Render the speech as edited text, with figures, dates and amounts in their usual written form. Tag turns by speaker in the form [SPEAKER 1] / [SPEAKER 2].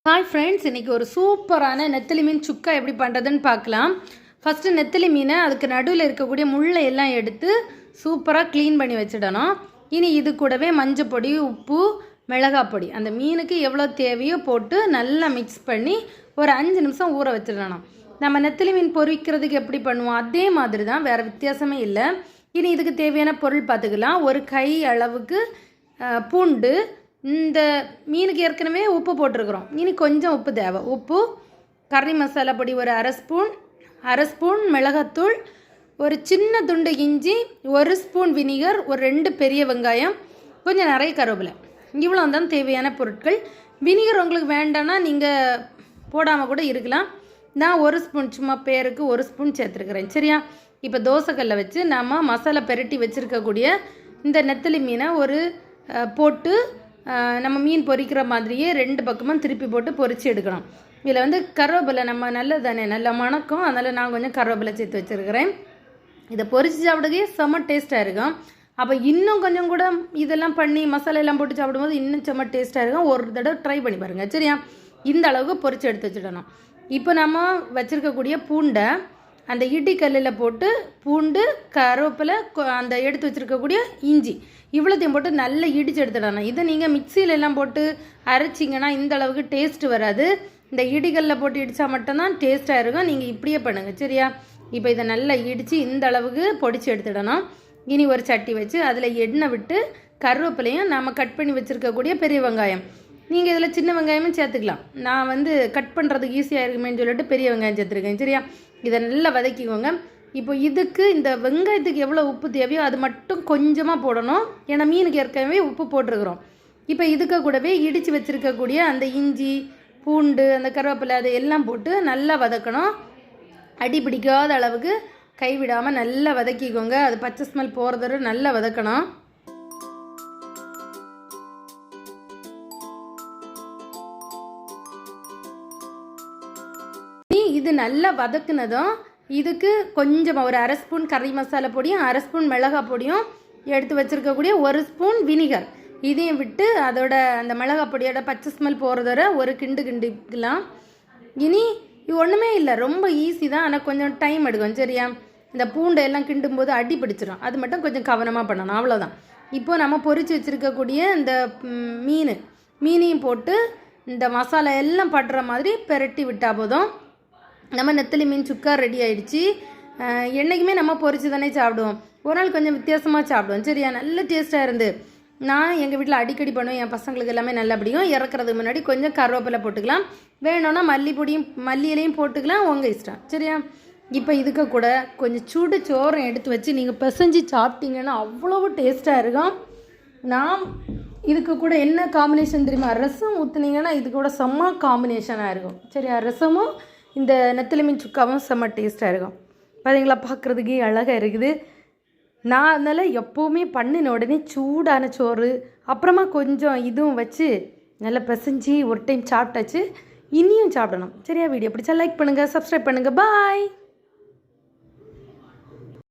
[SPEAKER 1] Hi friends, இன்றைக்கி ஒரு சூப்பரான நெத்திலி மீன் சுக்கா எப்படி பண்ணுறதுன்னு பார்க்கலாம். ஃபஸ்ட்டு நெத்திலி மீனை அதுக்கு நடுவில் இருக்கக்கூடிய முள்ளை எல்லாம் எடுத்து சூப்பராக க்ளீன் பண்ணி வச்சிடணும். இனி இது கூடவே மஞ்சள் பொடி, உப்பு, மிளகாய் பொடி அந்த மீனுக்கு எவ்வளோ தேவையோ போட்டு நல்லா மிக்ஸ் பண்ணி ஒரு 5 நிமிஷம் ஊற வச்சிடணும். நம்ம நெத்திலி மீன் பொரிக்கிறதுக்கு எப்படி பண்ணுவோம் அதே மாதிரி தான், வேறு வித்தியாசமே இல்லை. இனி இதுக்கு தேவையான பொருள் பார்த்துக்கலாம். ஒரு கை அளவுக்கு பூண்டு, இந்த மீனுக்கு ஏற்கனவே உப்பு போட்டிருக்கிறோம், இனி கொஞ்சம் உப்பு தேவை. உப்பு, கறி மசாலா பொடி ஒரு அரை ஸ்பூன் மிளகாத்தூள், ஒரு சின்ன துண்டு இஞ்சி, 1 ஸ்பூன் வினிகர், ஒரு 2 பெரிய வெங்காயம், கொஞ்சம் நிறைய கருவேப்பிலை. இவ்வளோ தான் தேவையான பொருட்கள். வினிகர் உங்களுக்கு வேண்டாம்னா நீங்கள் போடாமல் கூட இருக்கலாம். நான் 1 ஸ்பூன் சும்மா பேருக்கு 1 ஸ்பூன் சேர்த்துருக்குறேன். சரியா? இப்போ தோசைக்கல்லை வச்சு நம்ம மசாலா பெரட்டி வச்சுருக்கக்கூடிய இந்த நெத்திலி மீனை போட்டு நம்ம மீன் பொரிக்கிற மாதிரியே 2 பக்கமும் திருப்பி போட்டு பொரித்து எடுக்கணும். இதில் கருவேப்பிலை நம்ம நல்லது தானே, நல்ல மணக்கும், அதனால் நான் கொஞ்சம் கருவேப்பிலை சேர்த்து வச்சுருக்கிறேன். இதை பொரித்து சாப்பிடுறதே செம்ம டேஸ்ட்டாக இருக்கும். அப்போ இன்னும் கொஞ்சம் கூட இதெல்லாம் பண்ணி மசாலா எல்லாம் போட்டு சாப்பிடும்போது இன்னும் செம்ம டேஸ்ட்டாக இருக்கும். ஒரு தடவை ட்ரை பண்ணி பாருங்கள். சரியா? இந்த அளவுக்கு பொரித்து எடுத்து வச்சுடணும். இப்போ நம்ம வச்சுருக்கக்கூடிய பூண்டை அந்த இடிக்கல்லில் போட்டு பூண்டு, கருவேப்பிலை, அந்த எடுத்து வச்சுருக்கக்கூடிய இஞ்சி இவ்வளோத்தையும் போட்டு நல்லா இடித்து எடுத்துடணும். இதை நீங்கள் மிக்சியிலெல்லாம் போட்டு அரைச்சிங்கன்னா இந்த அளவுக்கு டேஸ்ட்டு வராது. இந்த இடிகளில் போட்டு இடித்தா மட்டும்தான் டேஸ்ட்டாக இருக்கும். நீங்கள் இப்படியே பண்ணுங்கள். சரியா? இப்போ இதை நல்லா இடித்து இந்த அளவுக்கு பொடிச்சு எடுத்துடணும். இனி ஒரு சட்டி வச்சு அதில் எண்ணெய் விட்டு கருவேப்பிலையும் நம்ம கட் பண்ணி வச்சுருக்கக்கூடிய பெரிய வெங்காயம், நீங்கள் இதில் சின்ன வெங்காயமும் சேர்த்துக்கலாம். நான் கட் பண்ணுறதுக்கு ஈஸியாக இருக்குமேன்னு சொல்லிட்டு பெரிய வெங்காயம் சேர்த்துருக்கேன். சரியா? இதை நல்லா வதக்கிக்கோங்க. இப்போ இதுக்கு இந்த வெங்காயத்துக்கு எவ்வளோ உப்பு தேவையோ அது மட்டும் கொஞ்சமாக போடணும். ஏன்னா மீனுக்கு ஏற்கனவே உப்பு போட்டிருக்கிறோம். இப்போ இதுக்கு கூடவே இடித்து வச்சுருக்கக்கூடிய அந்த இஞ்சி, பூண்டு, அந்த கருவேப்பிலை அதை எல்லாம் போட்டு நல்லா வதக்கணும். அடி பிடிக்காத அளவுக்கு கைவிடாமல் நல்லா வதக்கிக்கோங்க. அது பச்சை ஸ்மெல் போகிறத நல்லா வதக்கணும். இது நல்லா வதக்குனதும் இதுக்கு கொஞ்சமாக ஒரு அரை ஸ்பூன் கறி மசாலா பொடியும், அரை ஸ்பூன் மிளகாய் பொடியும், எடுத்து வச்சுருக்கக்கூடிய 1 ஸ்பூன் வினிகர் இதையும் விட்டு அதோட அந்த மிளகாய் பொடியோட பச்சை ஸ்மெல் போகிறதோட ஒரு கிண்டுக்கலாம். இனி இது ஒன்றுமே இல்லை, ரொம்ப ஈஸி தான், ஆனால் கொஞ்சம் டைம் எடுக்கும். சரியா? இந்த பூண்டை எல்லாம் கிண்டும்போது அடி பிடிச்சிடும், அது மட்டும் கொஞ்சம் கவனமாக பண்ணணும். அவ்வளோதான். இப்போ நம்ம பொரித்து வச்சுருக்கக்கூடிய இந்த மீனையும் போட்டு இந்த மசாலா எல்லாம் படுற மாதிரி பெரட்டி விட்டால் போதும். நம்ம நெத்திலி மீன் சுக்கா ரெடி ஆகிடுச்சு. என்றைக்குமே நம்ம பொரிச்சு தானே சாப்பிடுவோம், ஒரு நாள் கொஞ்சம் வித்தியாசமாக சாப்பிடுவோம். சரியா? நல்ல டேஸ்ட்டாக இருந்து நான் எங்கள் வீட்டில் அடிக்கடி பண்ணுவேன். என் பசங்களுக்கு எல்லாமே நல்லா பிடிக்கும். இறக்குறதுக்கு முன்னாடி கொஞ்சம் கருவேப்பிலை போட்டுக்கலாம், வேணும்னா மல்லி இலையும் போட்டுக்கலாம், உங்கள் இஷ்டம். சரியா? இப்போ இதுக்கு கூட கொஞ்சம் சுடு சோறும் எடுத்து வச்சு நீங்கள் பிசைஞ்சு சாப்பிட்டீங்கன்னா அவ்வளவு டேஸ்ட்டாக இருக்கும். நான் இதுக்கு கூட என்ன காம்பினேஷன் தெரியுமா? ரசம் ஊற்றுனீங்கன்னா இது கூட செம்ம காம்பினேஷனாக இருக்கும். சரியா? ரசமும் இந்த நெத்திலி மீன் சுக்காவும் செம்ம டேஸ்ட்டாக இருக்கும். பார்த்தீங்களா? பார்க்குறதுக்கே அழகாக இருக்குது. நான் அதனால் எப்போவுமே பண்ணின உடனே சூடான சோறு அப்புறமா கொஞ்சம் இதுவும் வச்சு நல்லா பிசைஞ்சு ஒரு டைம் சாப்பிட்டாச்சு. இனியும் சாப்பிடணும். சரியா? வீடியோ பிடிச்சா லைக் பண்ணுங்கள், சப்ஸ்கிரைப் பண்ணுங்கள். பாய்.